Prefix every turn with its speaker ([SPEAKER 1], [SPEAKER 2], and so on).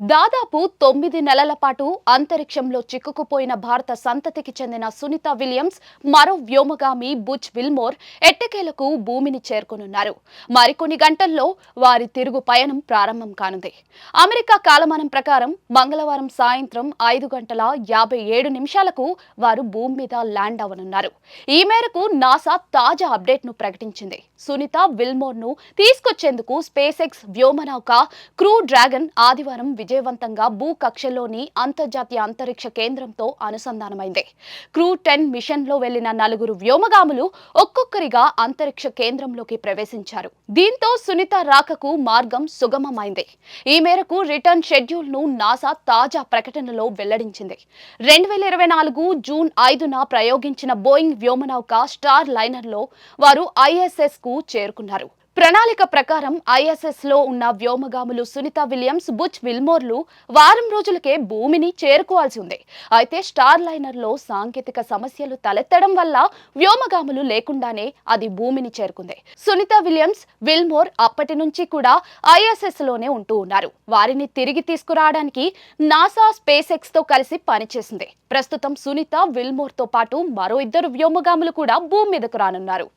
[SPEAKER 1] దాదాపు 9 నెలల పాటు అంతరిక్షంలో చిక్కుకుపోయిన భారత సంతతికి చెందిన సునీత విలియమ్స్ మరో వ్యోమగామి బుచ్ విల్మోర్ ఎట్టకేలకు భూమిని చేరుకోనున్నారు. మరికొన్ని గంటల్లో వారి తిరుగు పయనం ప్రారంభం కానుంది. అమెరికా కాలమానం ప్రకారం మంగళవారం సాయంత్రం 5:57 వారు భూమి మీద ల్యాండ్ అవనున్నారు. ఈ మేరకు నాసా తాజా అప్డేట్ను ప్రకటించింది. సునీత విల్మోర్ ను తీసుకొచ్చేందుకు స్పేస్ ఎక్స్ వ్యోమనౌక క్రూ డ్రాగన్ ఆదివారం విజయవంతంగా భూకక్షలోని అంతర్జాతీయ అంతరిక్ష కేంద్రంతో అనుసంధానమైంది. క్రూ 10 మిషన్లో వెళ్లిన 4 వ్యోమగాములు ఒక్కొక్కరిగా అంతరిక్ష కేంద్రంలోకి ప్రవేశించారు. దీంతో సునీత రాకకు మార్గం సుగమమైంది. ఈ మేరకు రిటర్న్ షెడ్యూల్ ను నాసా తాజా ప్రకటనలో వెల్లడించింది. 2024 జూన్ 5న ప్రయోగించిన బోయింగ్ వ్యోమనౌక స్టార్ లైనర్ లో వారు ISS కు చేరుకున్నారు. ప్రణాళిక ప్రకారం ISS లో ఉన్న వ్యోమగాములు సునీత విలియమ్స్, బుచ్ విల్మోర్లు వారం రోజులకే భూమిని చేరుకోవాల్సి ఉంది. అయితే స్టార్ లైనర్ లో సాంకేతిక సమస్యలు తలెత్తడం వల్ల వ్యోమగాములు లేకుండానే అది భూమిని చేరుకుంది. సునీత విలియమ్స్, విల్మోర్ అప్పటి నుంచి కూడా ISS లోనే ఉంటూ ఉన్నారు. వారిని తిరిగి తీసుకురావడానికి నాసా స్పేస్ ఎక్స్ తో కలిసి పనిచేసింది. ప్రస్తుతం సునీత విల్మోర్ తో పాటు మరో 2 వ్యోమగాములు కూడా భూమి మీదకు రానున్నారు.